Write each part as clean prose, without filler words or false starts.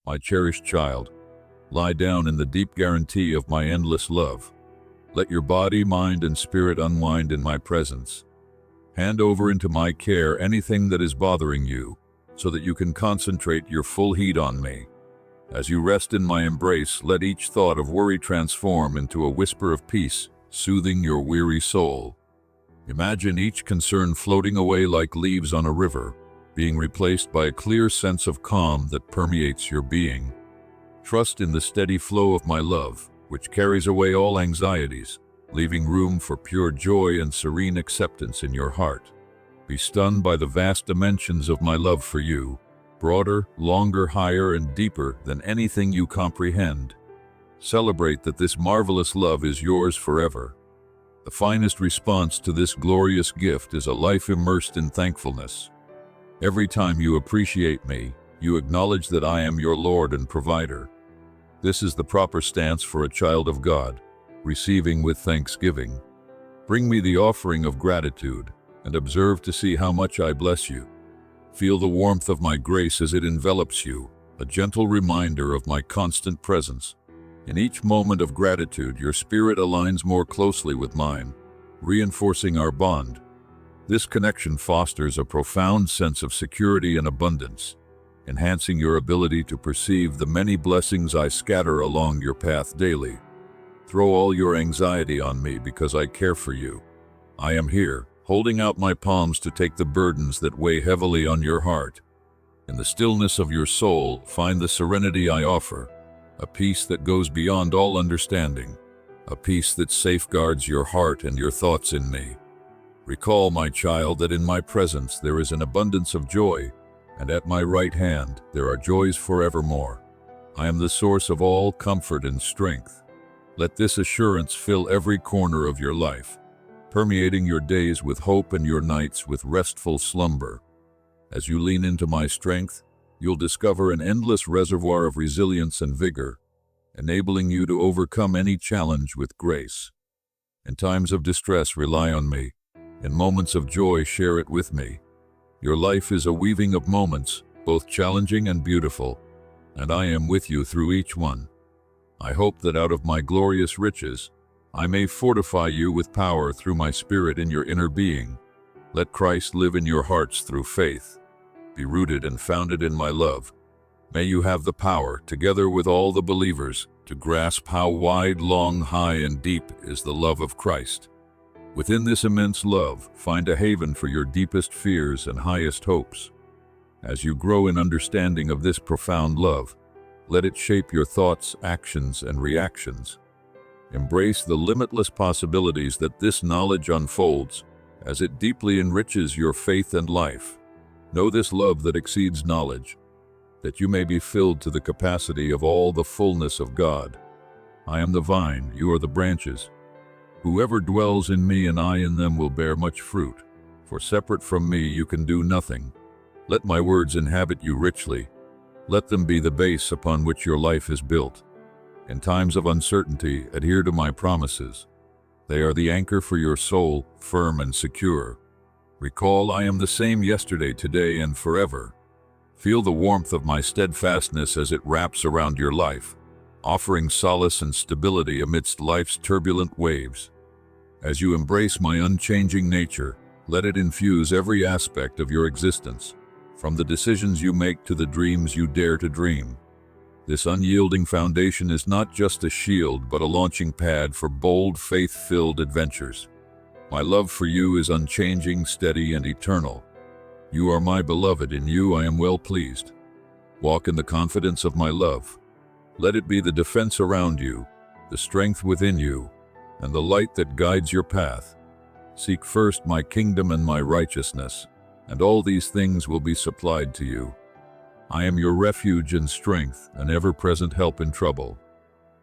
my cherished child. Lie down in the deep guarantee of my endless love. Let your body, mind, and spirit unwind in my presence. Hand over into my care anything that is bothering you, so that you can concentrate your full heat on me. As you rest in my embrace, let each thought of worry transform into a whisper of peace, soothing your weary soul. Imagine each concern floating away like leaves on a river, being replaced by a clear sense of calm that permeates your being. Trust in the steady flow of my love, which carries away all anxieties, leaving room for pure joy and serene acceptance in your heart. Be stunned by the vast dimensions of my love for you, broader, longer, higher, and deeper than anything you comprehend. Celebrate that this marvelous love is yours forever. The finest response to this glorious gift is a life immersed in thankfulness. Every time you appreciate me, you acknowledge that I am your Lord and provider. This is the proper stance for a child of God, receiving with thanksgiving. Bring me the offering of gratitude, and observe to see how much I bless you. Feel the warmth of my grace as it envelops you, a gentle reminder of my constant presence. In each moment of gratitude, your spirit aligns more closely with mine, reinforcing our bond. This connection fosters a profound sense of security and abundance, enhancing your ability to perceive the many blessings I scatter along your path daily. Throw all your anxiety on me because I care for you. I am here, holding out my palms to take the burdens that weigh heavily on your heart. In the stillness of your soul, find the serenity I offer, a peace that goes beyond all understanding, a peace that safeguards your heart and your thoughts in me. Recall, my child, that in my presence there is an abundance of joy, and at my right hand there are joys forevermore. I am the source of all comfort and strength. Let this assurance fill every corner of your life, permeating your days with hope and your nights with restful slumber. As you lean into my strength, you'll discover an endless reservoir of resilience and vigor, enabling you to overcome any challenge with grace. In times of distress, rely on me. In moments of joy, share it with me. Your life is a weaving of moments, both challenging and beautiful, and I am with you through each one. I hope that out of my glorious riches, I may fortify you with power through my Spirit in your inner being. Let Christ live in your hearts through faith. Be rooted and founded in my love. May you have the power, together with all the believers, to grasp how wide, long, high, and deep is the love of Christ. Within this immense love, find a haven for your deepest fears and highest hopes. As you grow in understanding of this profound love, let it shape your thoughts, actions, and reactions. Embrace the limitless possibilities that this knowledge unfolds, as it deeply enriches your faith and life. Know this love that exceeds knowledge, that you may be filled to the capacity of all the fullness of God. I am the vine, you are the branches. Whoever dwells in me and I in them will bear much fruit, for separate from me you can do nothing. Let my words inhabit you richly. Let them be the base upon which your life is built. In times of uncertainty, adhere to my promises. They are the anchor for your soul, firm and secure. Recall, I am the same yesterday, today, and forever. Feel the warmth of my steadfastness as it wraps around your life, offering solace and stability amidst life's turbulent waves. As you embrace my unchanging nature, let it infuse every aspect of your existence, from the decisions you make to the dreams you dare to dream. This unyielding foundation is not just a shield, but a launching pad for bold, faith-filled adventures. My love for you is unchanging, steady, and eternal. You are my beloved, in you I am well pleased. Walk in the confidence of my love. Let it be the defense around you, the strength within you, and the light that guides your path. Seek first my kingdom and my righteousness, and all these things will be supplied to you. I am your refuge and strength, an ever-present help in trouble.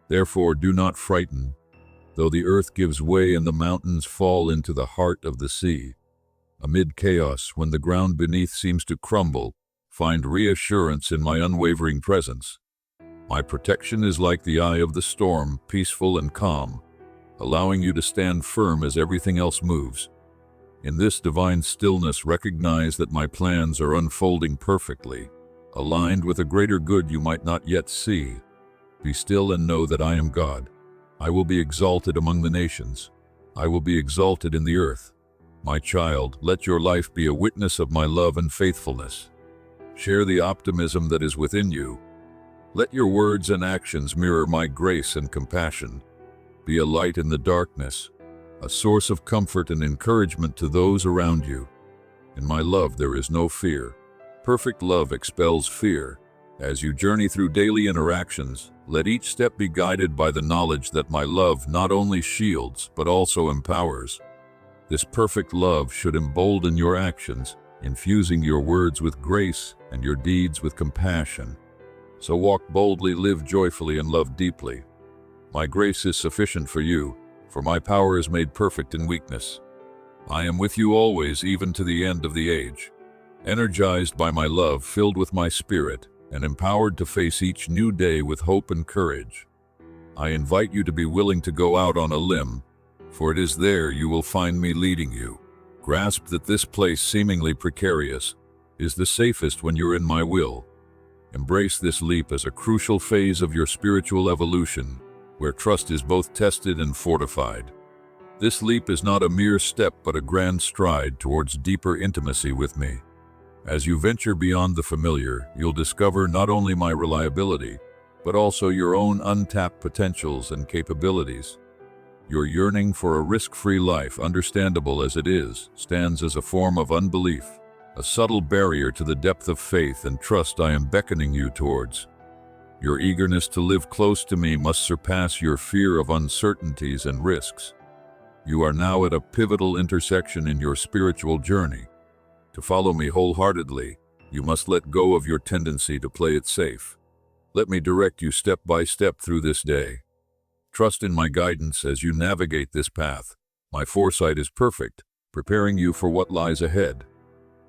Therefore do not frighten, though the earth gives way and the mountains fall into the heart of the sea. Amid chaos, when the ground beneath seems to crumble, find reassurance in my unwavering presence. My protection is like the eye of the storm, peaceful and calm, allowing you to stand firm as everything else moves. In this divine stillness, recognize that my plans are unfolding perfectly, aligned with a greater good you might not yet see. Be still and know that I am God. I will be exalted among the nations. I will be exalted in the earth. My child, let your life be a witness of my love and faithfulness. Share the optimism that is within you. Let your words and actions mirror my grace and compassion. Be a light in the darkness, a source of comfort and encouragement to those around you. In my love there is no fear. Perfect love expels fear. As you journey through daily interactions, let each step be guided by the knowledge that my love not only shields but also empowers. This perfect love should embolden your actions, infusing your words with grace and your deeds with compassion. So walk boldly, live joyfully, and love deeply. My grace is sufficient for you, for my power is made perfect in weakness. I am with you always, even to the end of the age. Energized by my love, filled with my spirit, and empowered to face each new day with hope and courage. I invite you to be willing to go out on a limb, for it is there you will find me leading you. Grasp that this place, seemingly precarious, is the safest when you're in my will. Embrace this leap as a crucial phase of your spiritual evolution, where trust is both tested and fortified. This leap is not a mere step but a grand stride towards deeper intimacy with me. As you venture beyond the familiar, you'll discover not only my reliability, but also your own untapped potentials and capabilities. Your yearning for a risk-free life, understandable as it is, stands as a form of unbelief, a subtle barrier to the depth of faith and trust I am beckoning you towards. Your eagerness to live close to me must surpass your fear of uncertainties and risks. You are now at a pivotal intersection in your spiritual journey. To follow me wholeheartedly, you must let go of your tendency to play it safe. Let me direct you step by step through this day. Trust in my guidance as you navigate this path. My foresight is perfect, preparing you for what lies ahead.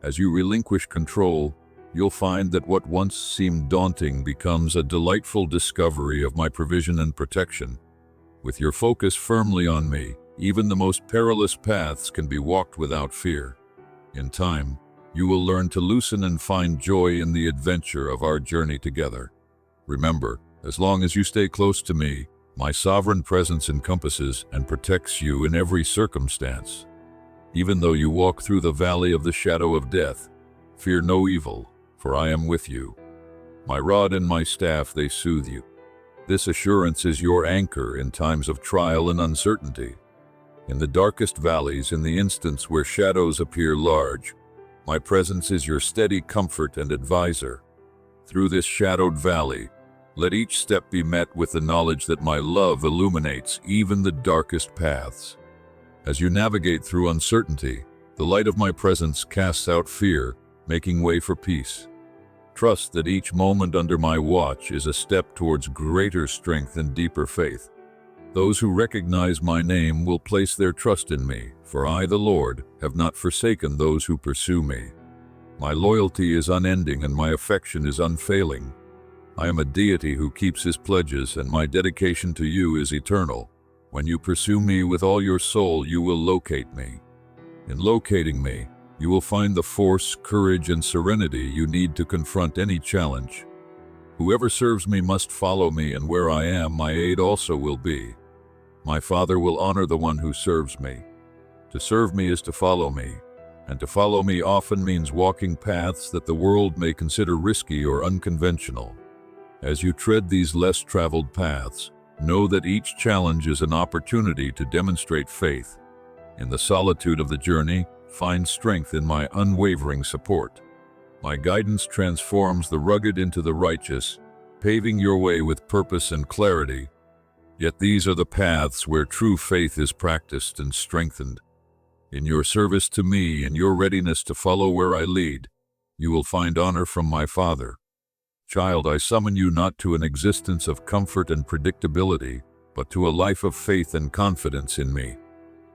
As you relinquish control, you'll find that what once seemed daunting becomes a delightful discovery of my provision and protection. With your focus firmly on me, even the most perilous paths can be walked without fear. In time, you will learn to loosen and find joy in the adventure of our journey together. Remember, as long as you stay close to me, my sovereign presence encompasses and protects you in every circumstance. Even though you walk through the valley of the shadow of death, fear no evil, for I am with you. My rod and my staff, they soothe you. This assurance is your anchor in times of trial and uncertainty. In the darkest valleys, in the instance where shadows appear large, my presence is your steady comfort and advisor. Through this shadowed valley, let each step be met with the knowledge that my love illuminates even the darkest paths. As you navigate through uncertainty, the light of my presence casts out fear, making way for peace. Trust that each moment under my watch is a step towards greater strength and deeper faith. Those who recognize my name will place their trust in me, for I, the Lord, have not forsaken those who pursue me. My loyalty is unending and my affection is unfailing. I am a deity who keeps his pledges, and my dedication to you is eternal. When you pursue me with all your soul, you will locate me. In locating me, you will find the force, courage, and serenity you need to confront any challenge. Whoever serves me must follow me, and where I am, my aid also will be. My Father will honor the one who serves me. To serve me is to follow me, and to follow me often means walking paths that the world may consider risky or unconventional. As you tread these less traveled paths, know that each challenge is an opportunity to demonstrate faith. In the solitude of the journey, find strength in my unwavering support. My guidance transforms the rugged into the righteous, paving your way with purpose and clarity. Yet these are the paths where true faith is practiced and strengthened. In your service to me and your readiness to follow where I lead, you will find honor from my Father. Child, I summon you not to an existence of comfort and predictability, but to a life of faith and confidence in me.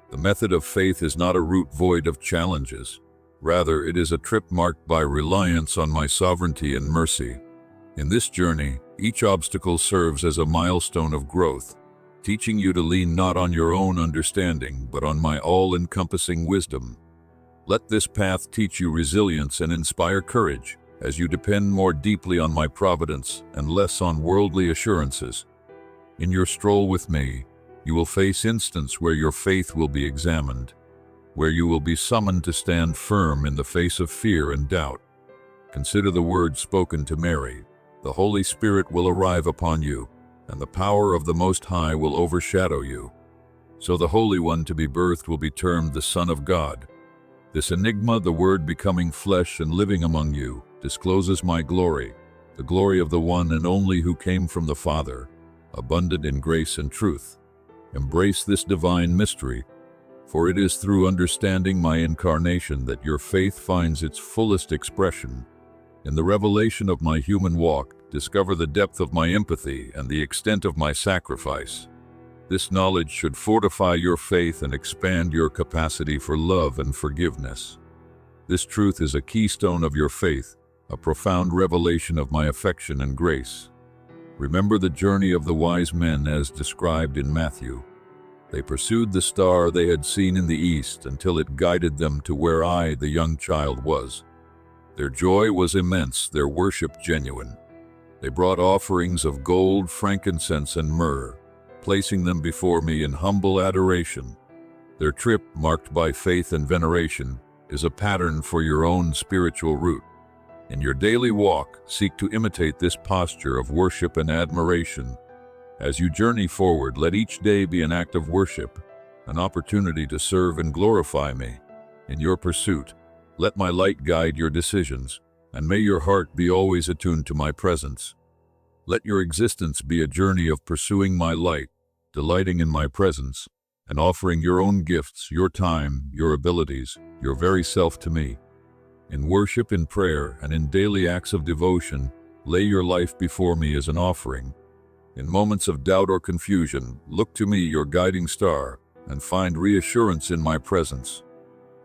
The method of faith is not a route void of challenges. Rather, it is a trip marked by reliance on my sovereignty and mercy. In this journey, each obstacle serves as a milestone of growth, teaching you to lean not on your own understanding, but on my all-encompassing wisdom. Let this path teach you resilience and inspire courage, as you depend more deeply on my providence and less on worldly assurances. In your stroll with me, you will face instants where your faith will be examined, where you will be summoned to stand firm in the face of fear and doubt. Consider the words spoken to Mary. The Holy Spirit will arrive upon you, and the power of the Most High will overshadow you. So the Holy One to be birthed will be termed the Son of God. This enigma, the Word becoming flesh and living among you, discloses my glory, the glory of the one and only who came from the Father, abundant in grace and truth. Embrace this divine mystery, for it is through understanding my incarnation that your faith finds its fullest expression. In the revelation of my human walk, discover the depth of my empathy and the extent of my sacrifice. This knowledge should fortify your faith and expand your capacity for love and forgiveness. This truth is a keystone of your faith, a profound revelation of my affection and grace. Remember the journey of the wise men as described in Matthew. They pursued the star they had seen in the east until it guided them to where I, the young child, was. Their joy was immense, their worship genuine. They brought offerings of gold, frankincense, and myrrh, placing them before me in humble adoration. Their trip, marked by faith and veneration, is a pattern for your own spiritual route. In your daily walk, seek to imitate this posture of worship and admiration. As you journey forward, let each day be an act of worship, an opportunity to serve and glorify me. In your pursuit, let my light guide your decisions, and may your heart be always attuned to my presence. Let your existence be a journey of pursuing my light, delighting in my presence, and offering your own gifts, your time, your abilities, your very self to me. In worship, in prayer, and in daily acts of devotion, lay your life before me as an offering. In moments of doubt or confusion, look to me, your guiding star, and find reassurance in my presence.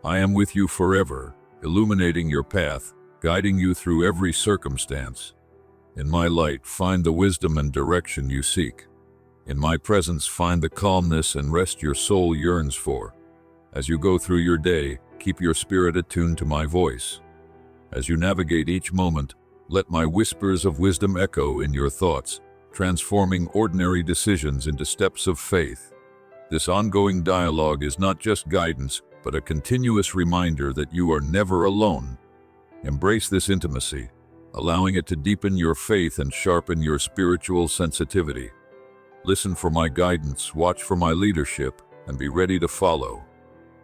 I am with you forever, illuminating your path, guiding you through every circumstance. In my light, find the wisdom and direction you seek. In my presence, find the calmness and rest your soul yearns for. As you go through your day, keep your spirit attuned to my voice. As you navigate each moment, let my whispers of wisdom echo in your thoughts, transforming ordinary decisions into steps of faith. This ongoing dialogue is not just guidance, but a continuous reminder that you are never alone. Embrace this intimacy, allowing it to deepen your faith and sharpen your spiritual sensitivity. Listen for my guidance, watch for my leadership, and be ready to follow.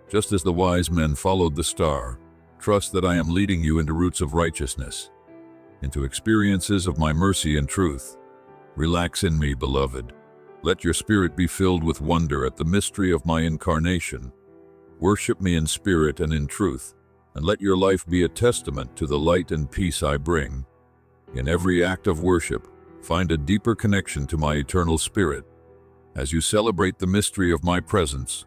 Just as the wise men followed the star, trust that I am leading you into routes of righteousness, into experiences of my mercy and truth. Relax in me, beloved. Let your spirit be filled with wonder at the mystery of my incarnation. Worship me in spirit and in truth, and let your life be a testament to the light and peace I bring. In every act of worship, find a deeper connection to my eternal spirit. As you celebrate the mystery of my presence,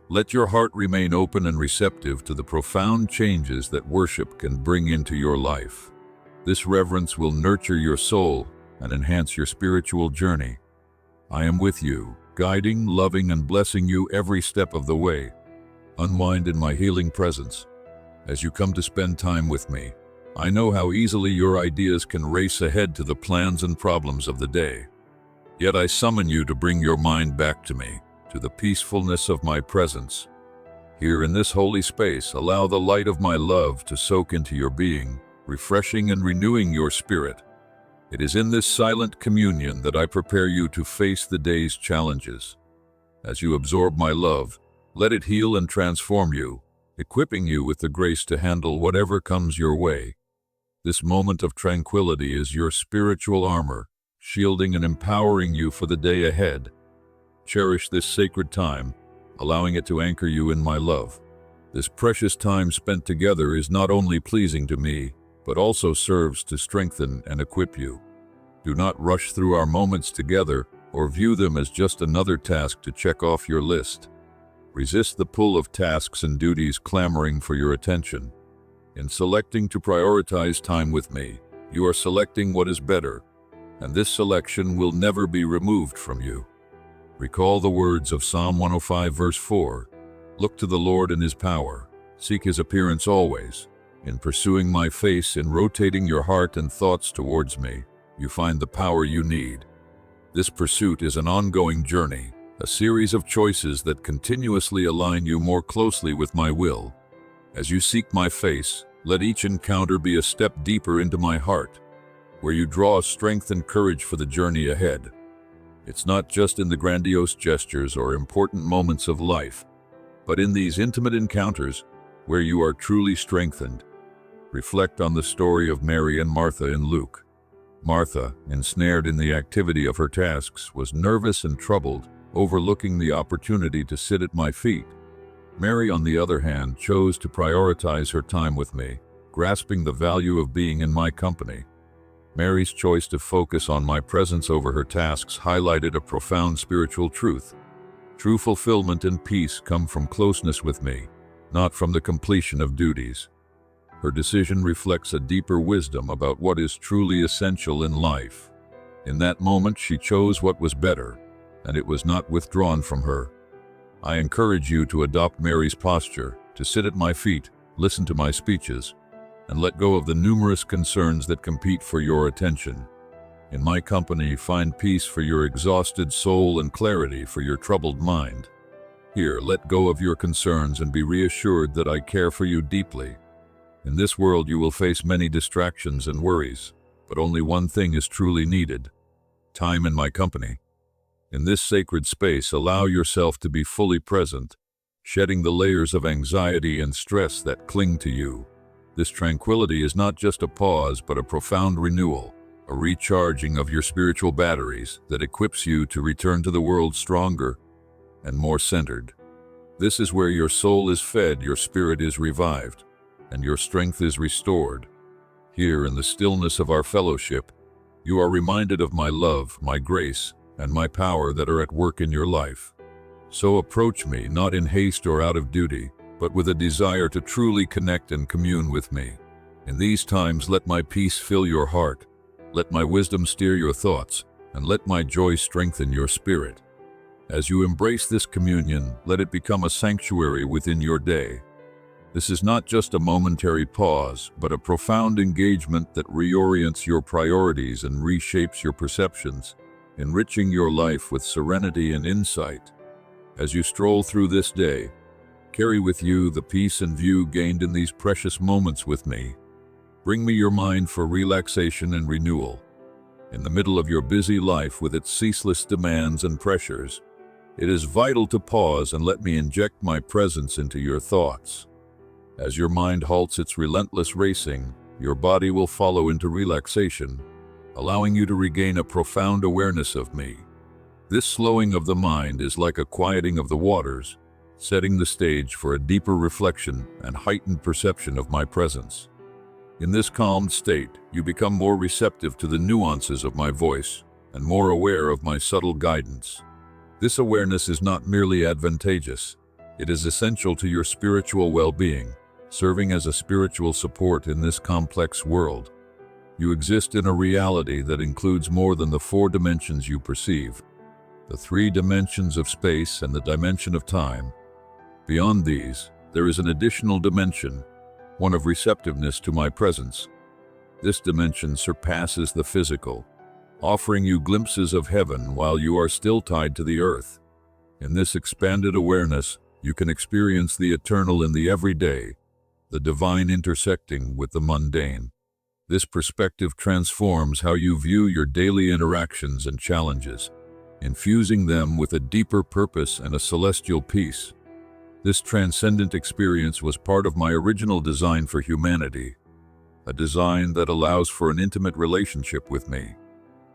let your heart remain open and receptive to the profound changes that worship can bring into your life. This reverence will nurture your soul and enhance your spiritual journey. I am with you, guiding, loving, and blessing you every step of the way. Unwind in my healing presence. As you come to spend time with me, I know how easily your ideas can race ahead to the plans and problems of the day. Yet I summon you to bring your mind back to me, to the peacefulness of my presence. Here in this holy space, allow the light of my love to soak into your being, refreshing and renewing your spirit. It is in this silent communion that I prepare you to face the day's challenges. As you absorb my love, let it heal and transform you, equipping you with the grace to handle whatever comes your way. This moment of tranquility is your spiritual armor, shielding and empowering you for the day ahead. Cherish this sacred time, allowing it to anchor you in my love. This precious time spent together is not only pleasing to me, but also serves to strengthen and equip you. Do not rush through our moments together or view them as just another task to check off your list. Resist the pull of tasks and duties clamoring for your attention. In selecting to prioritize time with me, you are selecting what is better, and this selection will never be removed from you. Recall the words of Psalm 105 verse 4. Look to the Lord in His power, seek His appearance always, In pursuing my face, in rotating your heart and thoughts towards me, you find the power you need. This pursuit is an ongoing journey, a series of choices that continuously align you more closely with my will. As you seek my face, let each encounter be a step deeper into my heart, where you draw strength and courage for the journey ahead. It's not just in the grandiose gestures or important moments of life, but in these intimate encounters where you are truly strengthened. Reflect on the story of Mary and Martha in Luke. Martha, ensnared in the activity of her tasks, was nervous and troubled, overlooking the opportunity to sit at my feet. Mary, on the other hand, chose to prioritize her time with me, grasping the value of being in my company. Mary's choice to focus on my presence over her tasks highlighted a profound spiritual truth. True fulfillment and peace come from closeness with me, not from the completion of duties. Her decision reflects a deeper wisdom about what is truly essential in life. In that moment, she chose what was better, and it was not withdrawn from her. I encourage you to adopt Mary's posture, to sit at my feet, listen to my speeches, and let go of the numerous concerns that compete for your attention. In my company, find peace for your exhausted soul and clarity for your troubled mind. Here, let go of your concerns and be reassured that I care for you deeply. In this world, you will face many distractions and worries, but only one thing is truly needed: time in my company. In this sacred space, allow yourself to be fully present, shedding the layers of anxiety and stress that cling to you. This tranquility is not just a pause, but a profound renewal, a recharging of your spiritual batteries that equips you to return to the world stronger and more centered. This is where your soul is fed, your spirit is revived, and your strength is restored. Here, in the stillness of our fellowship, you are reminded of my love, my grace, and my power that are at work in your life. So approach me, not in haste or out of duty, but with a desire to truly connect and commune with me. In these times, let my peace fill your heart, let my wisdom steer your thoughts, and let my joy strengthen your spirit. As you embrace this communion, let it become a sanctuary within your day. This is not just a momentary pause, but a profound engagement that reorients your priorities and reshapes your perceptions, enriching your life with serenity and insight. As you stroll through this day, carry with you the peace and view gained in these precious moments with me. Bring me your mind for relaxation and renewal. In the middle of your busy life with its ceaseless demands and pressures, it is vital to pause and let me inject my presence into your thoughts. As your mind halts its relentless racing, your body will follow into relaxation, allowing you to regain a profound awareness of me. This slowing of the mind is like a quieting of the waters, setting the stage for a deeper reflection and heightened perception of my presence. In this calmed state, you become more receptive to the nuances of my voice and more aware of my subtle guidance. This awareness is not merely advantageous, it is essential to your spiritual well-being, serving as a spiritual support in this complex world. You exist in a reality that includes more than the 4 dimensions you perceive, the 3 dimensions of space and the dimension of time. Beyond these, there is an additional dimension, one of receptiveness to my presence. This dimension surpasses the physical, offering you glimpses of heaven while you are still tied to the earth. In this expanded awareness, you can experience the eternal in the everyday, the divine intersecting with the mundane. This perspective transforms how you view your daily interactions and challenges, infusing them with a deeper purpose and a celestial peace. This transcendent experience was part of my original design for humanity, a design that allows for an intimate relationship with me.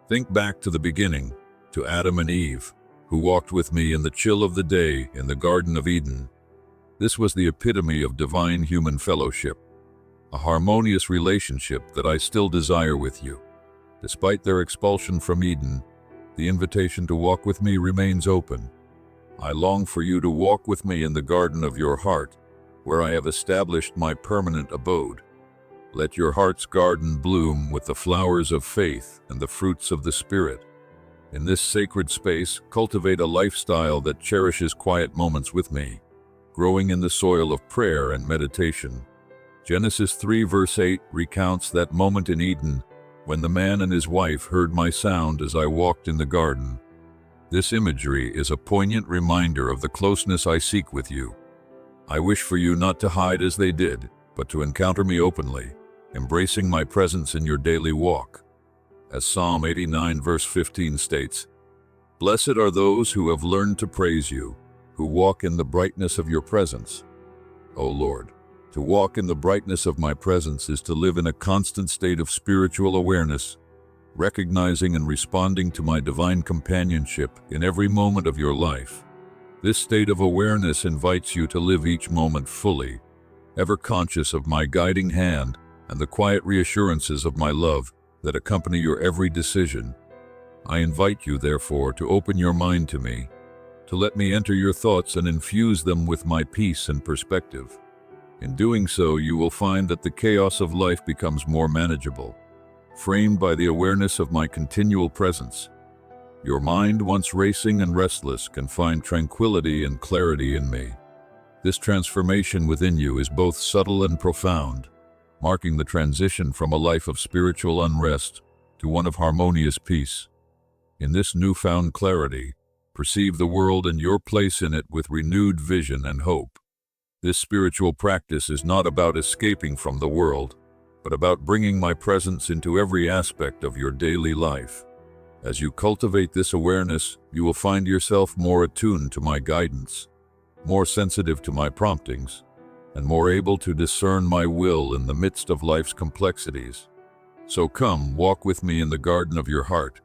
Think back to the beginning, to Adam and Eve, who walked with me in the chill of the day in the Garden of Eden. This was the epitome of divine human fellowship, a harmonious relationship that I still desire with you. Despite their expulsion from Eden, the invitation to walk with me remains open. I long for you to walk with me in the garden of your heart, where I have established my permanent abode. Let your heart's garden bloom with the flowers of faith and the fruits of the Spirit. In this sacred space, cultivate a lifestyle that cherishes quiet moments with me, growing in the soil of prayer and meditation. Genesis 3 verse 8 recounts that moment in Eden when the man and his wife heard my sound as I walked in the garden. This imagery is a poignant reminder of the closeness I seek with you. I wish for you not to hide as they did, but to encounter me openly, embracing my presence in your daily walk. As Psalm 89 verse 15 states, "Blessed are those who have learned to praise you, who walk in the brightness of your presence." O Lord, to walk in the brightness of my presence is to live in a constant state of spiritual awareness, recognizing and responding to my divine companionship in every moment of your life. This state of awareness invites you to live each moment fully, ever conscious of my guiding hand and the quiet reassurances of my love that accompany your every decision. I invite you, therefore, to open your mind to me, to let me enter your thoughts and infuse them with my peace and perspective. In doing so, you will find that the chaos of life becomes more manageable, framed by the awareness of my continual presence. Your mind, once racing and restless, can find tranquility and clarity in me. This transformation within you is both subtle and profound, marking the transition from a life of spiritual unrest to one of harmonious peace. In this newfound clarity, perceive the world and your place in it with renewed vision and hope. This spiritual practice is not about escaping from the world, but about bringing my presence into every aspect of your daily life. As you cultivate this awareness, you will find yourself more attuned to my guidance, more sensitive to my promptings, and more able to discern my will in the midst of life's complexities. So come, walk with me in the garden of your heart.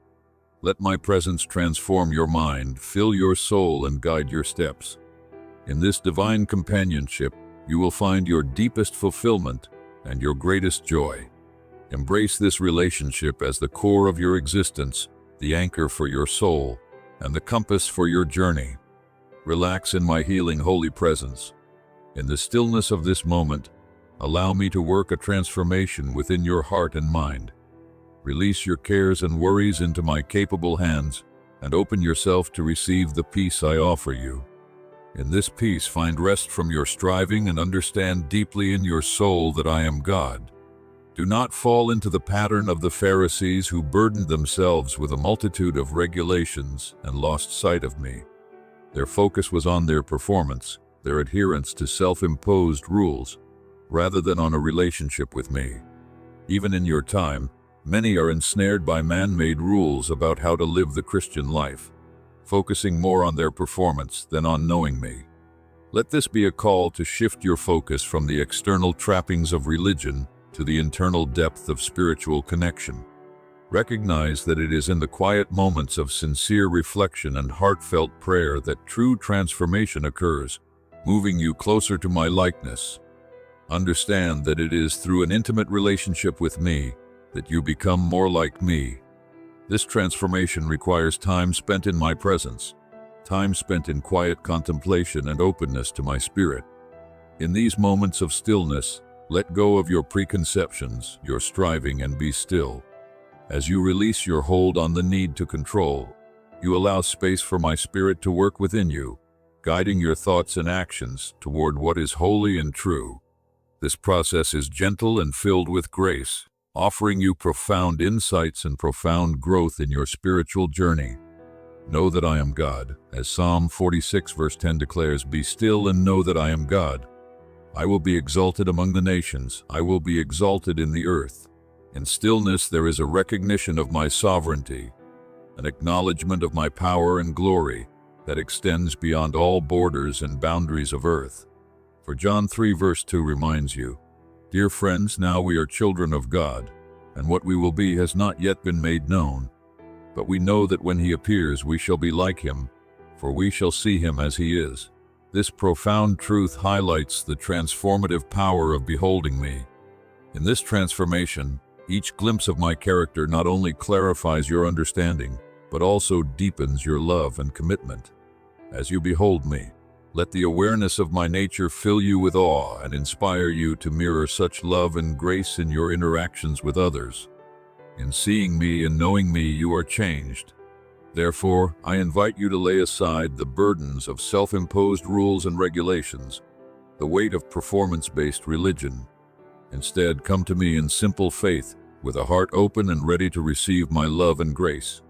Let my presence transform your mind, fill your soul, and guide your steps. In this divine companionship, you will find your deepest fulfillment and your greatest joy. Embrace this relationship as the core of your existence, the anchor for your soul, and the compass for your journey. Relax in my healing holy presence. In the stillness of this moment, allow me to work a transformation within your heart and mind. Release your cares and worries into my capable hands and open yourself to receive the peace I offer you. In this peace, find rest from your striving and understand deeply in your soul that I am God. Do not fall into the pattern of the Pharisees who burdened themselves with a multitude of regulations and lost sight of me. Their focus was on their performance, their adherence to self-imposed rules, rather than on a relationship with me. Even in your time, many are ensnared by man-made rules about how to live the Christian life, focusing more on their performance than on knowing me. Let this be a call to shift your focus from the external trappings of religion to the internal depth of spiritual connection. Recognize that it is in the quiet moments of sincere reflection and heartfelt prayer that true transformation occurs, moving you closer to my likeness. Understand that it is through an intimate relationship with me that you become more like me. This transformation requires time spent in my presence, time spent in quiet contemplation and openness to my spirit. In these moments of stillness, let go of your preconceptions, your striving, and be still. As you release your hold on the need to control, you allow space for my spirit to work within you, guiding your thoughts and actions toward what is holy and true. This process is gentle and filled with grace, offering you profound insights and profound growth in your spiritual journey. Know that I am God. As Psalm 46 verse 10 declares, "Be still and know that I am God. I will be exalted among the nations. I will be exalted in the earth." In stillness there is a recognition of my sovereignty, an acknowledgement of my power and glory that extends beyond all borders and boundaries of earth. For John 3 verse 2 reminds you, "Dear friends, now we are children of God, and what we will be has not yet been made known. But we know that when he appears we shall be like him, for we shall see him as he is." This profound truth highlights the transformative power of beholding me. In this transformation, each glimpse of my character not only clarifies your understanding, but also deepens your love and commitment. As you behold me, let the awareness of my nature fill you with awe and inspire you to mirror such love and grace in your interactions with others. In seeing me and knowing me, you are changed. Therefore, I invite you to lay aside the burdens of self-imposed rules and regulations, the weight of performance-based religion, Instead, come to me in simple faith, with a heart open and ready to receive my love and grace.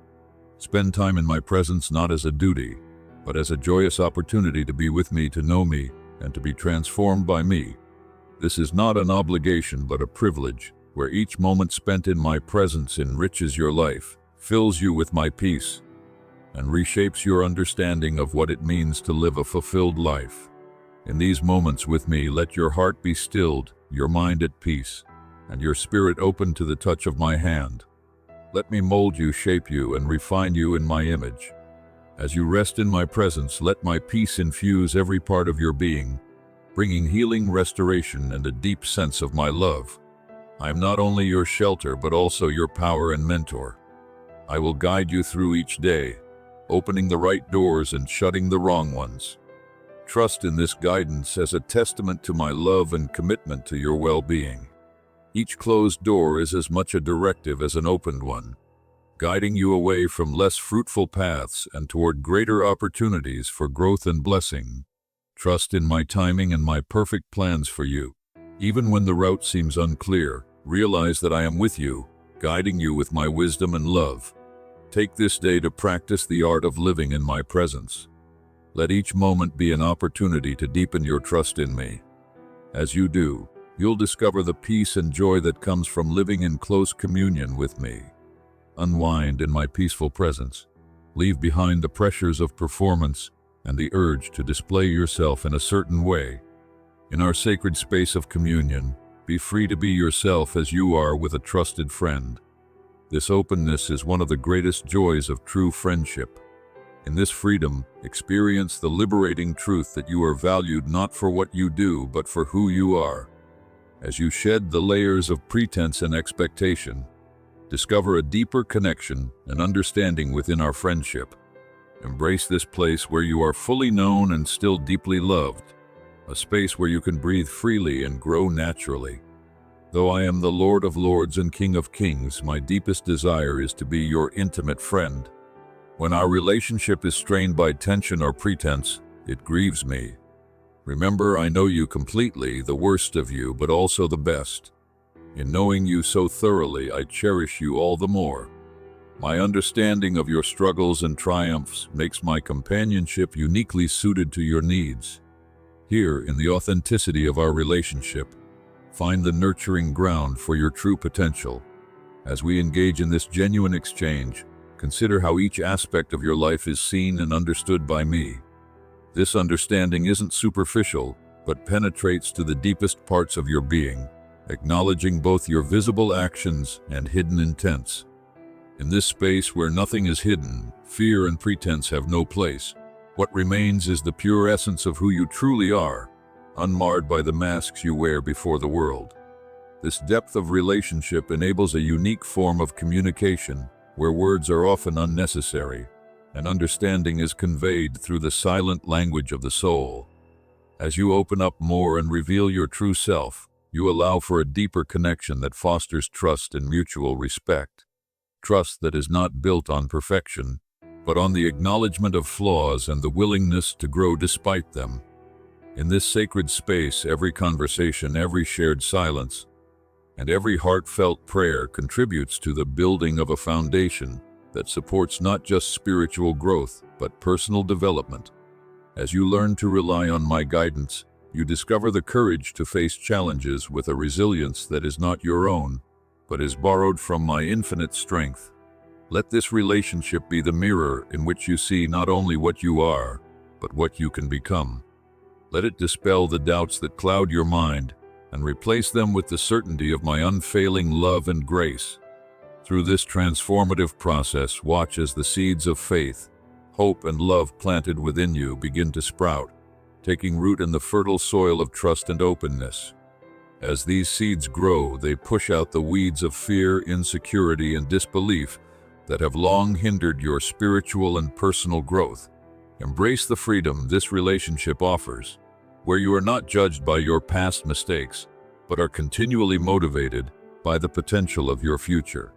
Spend time in my presence not as a duty, but as a joyous opportunity to be with me, to know me, and to be transformed by me. This is not an obligation but a privilege, where each moment spent in my presence enriches your life, fills you with my peace, and reshapes your understanding of what it means to live a fulfilled life. In these moments with me, let your heart be stilled, your mind at peace, and your spirit open to the touch of my hand. Let me mold you, shape you, and refine you in my image. As you rest in my presence, let my peace infuse every part of your being, bringing healing, restoration, and a deep sense of my love. I am not only your shelter, but also your power and mentor. I will guide you through each day, opening the right doors and shutting the wrong ones. Trust in this guidance as a testament to my love and commitment to your well-being. Each closed door is as much a directive as an opened one, guiding you away from less fruitful paths and toward greater opportunities for growth and blessing. Trust in my timing and my perfect plans for you. Even when the route seems unclear, realize that I am with you, guiding you with my wisdom and love. Take this day to practice the art of living in my presence. Let each moment be an opportunity to deepen your trust in me. As you do, you'll discover the peace and joy that comes from living in close communion with me. Unwind in my peaceful presence. Leave behind the pressures of performance and the urge to display yourself in a certain way. In our sacred space of communion, be free to be yourself as you are with a trusted friend. This openness is one of the greatest joys of true friendship. In this freedom, experience the liberating truth that you are valued not for what you do, but for who you are. As you shed the layers of pretense and expectation, discover a deeper connection and understanding within our friendship. Embrace this place where you are fully known and still deeply loved, a space where you can breathe freely and grow naturally. Though I am the Lord of Lords and King of Kings, my deepest desire is to be your intimate friend. When our relationship is strained by tension or pretense, it grieves me. Remember, I know you completely, the worst of you, but also the best. In knowing you so thoroughly, I cherish you all the more. My understanding of your struggles and triumphs makes my companionship uniquely suited to your needs. Here, in the authenticity of our relationship, find the nurturing ground for your true potential. As we engage in this genuine exchange, consider how each aspect of your life is seen and understood by me. This understanding isn't superficial, but penetrates to the deepest parts of your being, acknowledging both your visible actions and hidden intents. In this space where nothing is hidden, fear and pretense have no place. What remains is the pure essence of who you truly are, unmarred by the masks you wear before the world. This depth of relationship enables a unique form of communication, where words are often unnecessary, and understanding is conveyed through the silent language of the soul. As you open up more and reveal your true self, you allow for a deeper connection that fosters trust and mutual respect. Trust that is not built on perfection, but on the acknowledgement of flaws and the willingness to grow despite them. In this sacred space, every conversation, every shared silence, and every heartfelt prayer contributes to the building of a foundation that supports not just spiritual growth, but personal development. As you learn to rely on my guidance, you discover the courage to face challenges with a resilience that is not your own, but is borrowed from my infinite strength. Let this relationship be the mirror in which you see not only what you are, but what you can become. Let it dispel the doubts that cloud your mind and replace them with the certainty of my unfailing love and grace. Through this transformative process, watch as the seeds of faith, hope, and love planted within you begin to sprout, taking root in the fertile soil of trust and openness. As these seeds grow, they push out the weeds of fear, insecurity, and disbelief that have long hindered your spiritual and personal growth. Embrace the freedom this relationship offers, where you are not judged by your past mistakes, but are continually motivated by the potential of your future.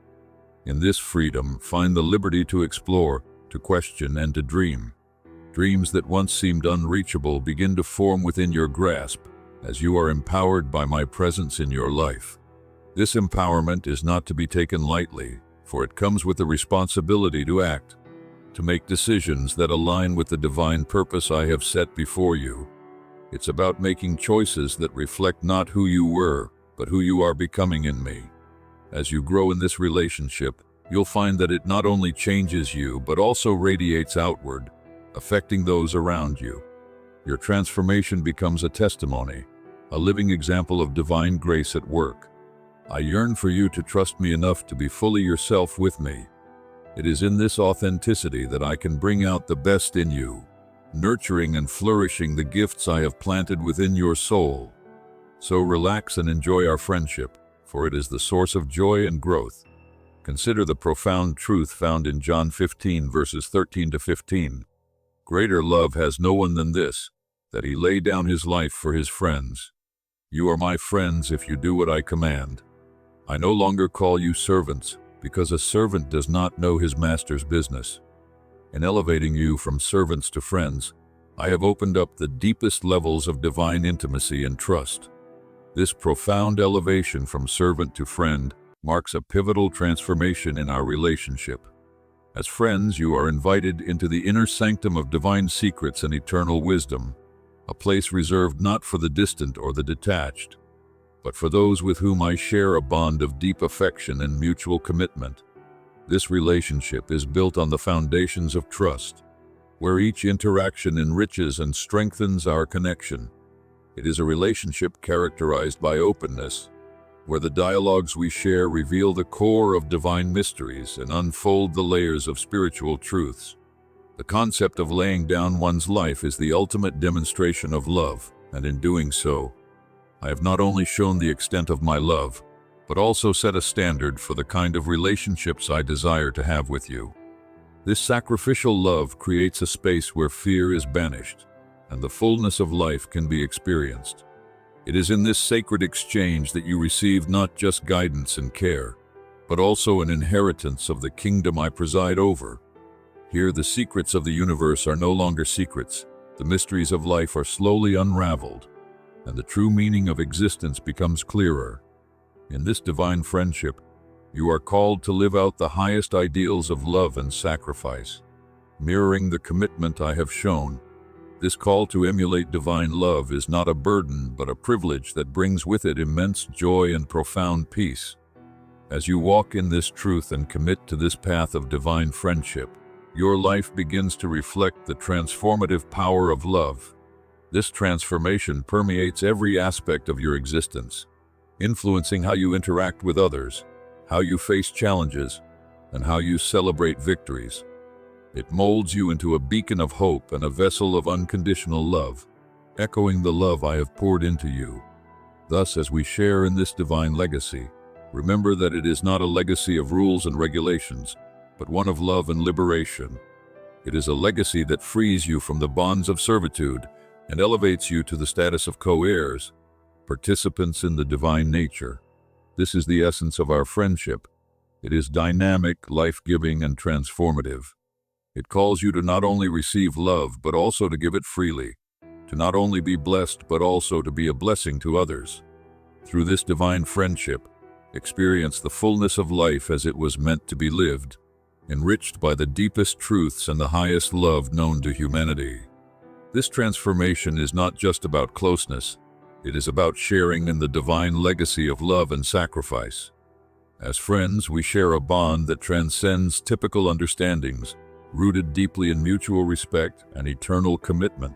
In this freedom, find the liberty to explore, to question, and to dream. Dreams that once seemed unreachable begin to form within your grasp, as you are empowered by my presence in your life. This empowerment is not to be taken lightly, for it comes with the responsibility to act, to make decisions that align with the divine purpose I have set before you. It's about making choices that reflect not who you were, but who you are becoming in me. As you grow in this relationship, you'll find that it not only changes you, but also radiates outward, affecting those around you. Your transformation becomes a testimony, a living example of divine grace at work. I yearn for you to trust me enough to be fully yourself with me. It is in this authenticity that I can bring out the best in you, nurturing and flourishing the gifts I have planted within your soul. So relax and enjoy our friendship, for it is the source of joy and growth. Consider the profound truth found in John 15, verses 13 to 15. Greater love has no one than this, that he lay down his life for his friends. You are my friends if you do what I command. I no longer call you servants, because a servant does not know his master's business. In elevating you from servants to friends, I have opened up the deepest levels of divine intimacy and trust. This profound elevation from servant to friend marks a pivotal transformation in our relationship. As friends, you are invited into the inner sanctum of divine secrets and eternal wisdom, a place reserved not for the distant or the detached, but for those with whom I share a bond of deep affection and mutual commitment. This relationship is built on the foundations of trust, where each interaction enriches and strengthens our connection. It is a relationship characterized by openness, where the dialogues we share reveal the core of divine mysteries and unfold the layers of spiritual truths. The concept of laying down one's life is the ultimate demonstration of love, and in doing so, I have not only shown the extent of my love, but also set a standard for the kind of relationships I desire to have with you. This sacrificial love creates a space where fear is banished, and the fullness of life can be experienced. It is in this sacred exchange that you receive not just guidance and care, but also an inheritance of the kingdom I preside over. Here, the secrets of the universe are no longer secrets. The mysteries of life are slowly unraveled, and the true meaning of existence becomes clearer. In this divine friendship, you are called to live out the highest ideals of love and sacrifice. Mirroring the commitment I have shown, this call to emulate divine love is not a burden, but a privilege that brings with it immense joy and profound peace. As you walk in this truth and commit to this path of divine friendship, your life begins to reflect the transformative power of love. This transformation permeates every aspect of your existence, influencing how you interact with others, how you face challenges, and how you celebrate victories. It molds you into a beacon of hope and a vessel of unconditional love, echoing the love I have poured into you. Thus, as we share in this divine legacy, remember that it is not a legacy of rules and regulations, but one of love and liberation. It is a legacy that frees you from the bonds of servitude and elevates you to the status of co-heirs, participants in the divine nature. This is the essence of our friendship. It is dynamic, life-giving, and transformative. It calls you to not only receive love, but also to give it freely, to not only be blessed, but also to be a blessing to others. Through this divine friendship, experience the fullness of life as it was meant to be lived, enriched by the deepest truths and the highest love known to humanity. This transformation is not just about closeness, it is about sharing in the divine legacy of love and sacrifice. As friends, we share a bond that transcends typical understandings, rooted deeply in mutual respect and eternal commitment.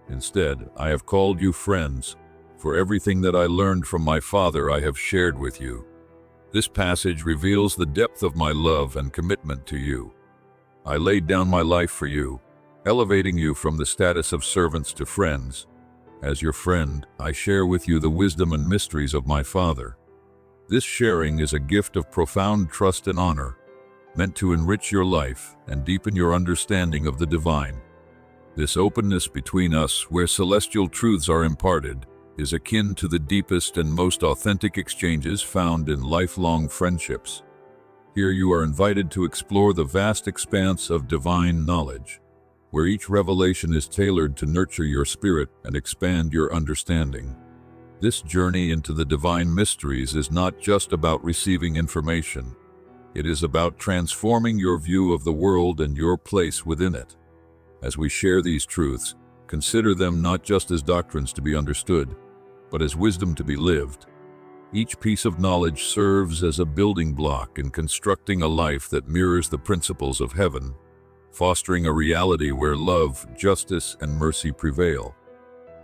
Instead, I have called you friends, for everything that I learned from my Father I have shared with you. This passage reveals the depth of my love and commitment to you. I laid down my life for you, elevating you from the status of servants to friends. As your friend, I share with you the wisdom and mysteries of my Father. This sharing is a gift of profound trust and honor, meant to enrich your life and deepen your understanding of the divine. This openness between us, where celestial truths are imparted, is akin to the deepest and most authentic exchanges found in lifelong friendships. Here you are invited to explore the vast expanse of divine knowledge, where each revelation is tailored to nurture your spirit and expand your understanding. This journey into the divine mysteries is not just about receiving information. It is about transforming your view of the world and your place within it. As we share these truths, consider them not just as doctrines to be understood, but as wisdom to be lived. Each piece of knowledge serves as a building block in constructing a life that mirrors the principles of heaven, fostering a reality where love, justice, and mercy prevail.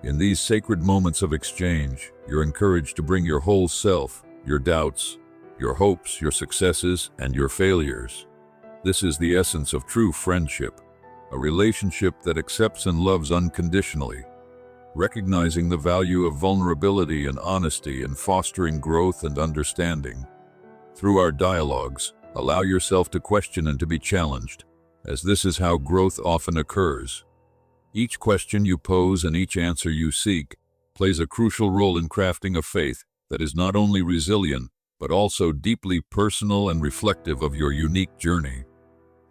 In these sacred moments of exchange, you're encouraged to bring your whole self, your doubts, your hopes, your successes, and your failures. This is the essence of true friendship, a relationship that accepts and loves unconditionally, recognizing the value of vulnerability and honesty in fostering growth and understanding. Through our dialogues, allow yourself to question and to be challenged, as this is how growth often occurs. Each question you pose and each answer you seek plays a crucial role in crafting a faith that is not only resilient, but also deeply personal and reflective of your unique journey.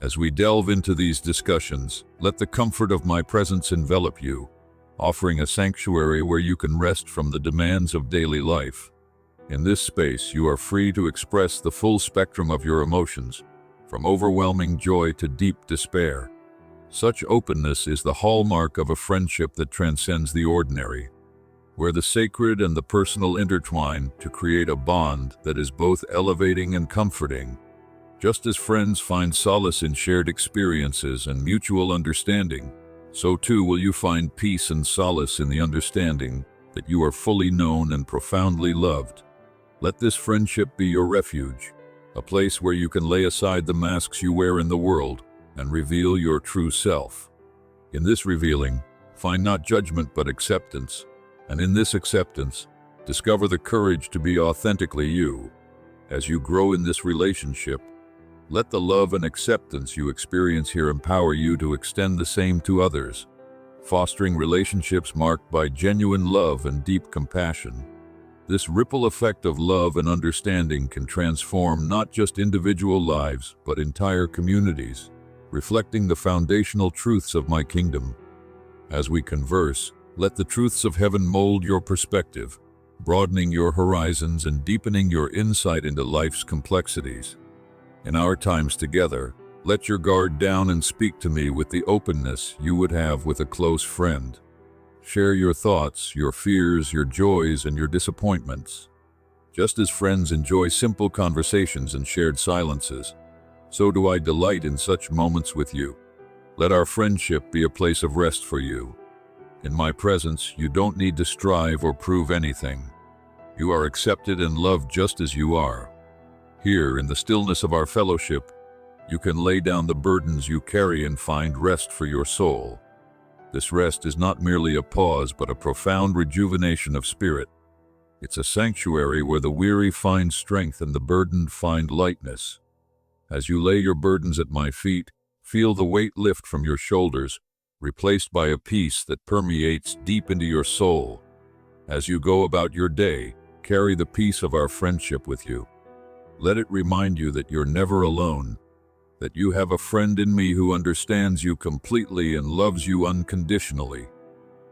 As we delve into these discussions, let the comfort of my presence envelop you, offering a sanctuary where you can rest from the demands of daily life. In this space, you are free to express the full spectrum of your emotions, from overwhelming joy to deep despair. Such openness is the hallmark of a friendship that transcends the ordinary, where the sacred and the personal intertwine to create a bond that is both elevating and comforting. Just as friends find solace in shared experiences and mutual understanding, so too will you find peace and solace in the understanding that you are fully known and profoundly loved. Let this friendship be your refuge, a place where you can lay aside the masks you wear in the world and reveal your true self. In this revealing, find not judgment but acceptance, and in this acceptance, discover the courage to be authentically you. As you grow in this relationship, let the love and acceptance you experience here empower you to extend the same to others, fostering relationships marked by genuine love and deep compassion. This ripple effect of love and understanding can transform not just individual lives, but entire communities, reflecting the foundational truths of my kingdom. As we converse, let the truths of heaven mold your perspective, broadening your horizons and deepening your insight into life's complexities. In our times together, let your guard down and speak to me with the openness you would have with a close friend. Share your thoughts, your fears, your joys, and your disappointments. Just as friends enjoy simple conversations and shared silences, so do I delight in such moments with you. Let our friendship be a place of rest for you. In my presence, you don't need to strive or prove anything. You are accepted and loved just as you are. Here, in the stillness of our fellowship, you can lay down the burdens you carry and find rest for your soul. This rest is not merely a pause, but a profound rejuvenation of spirit. It's a sanctuary where the weary find strength and the burdened find lightness. As you lay your burdens at my feet, feel the weight lift from your shoulders, replaced by a peace that permeates deep into your soul. As you go about your day, carry the peace of our friendship with you. Let it remind you that you're never alone, that you have a friend in me who understands you completely and loves you unconditionally.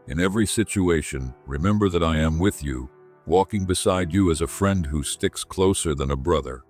In every situation, remember that I am with you, walking beside you as a friend who sticks closer than a brother.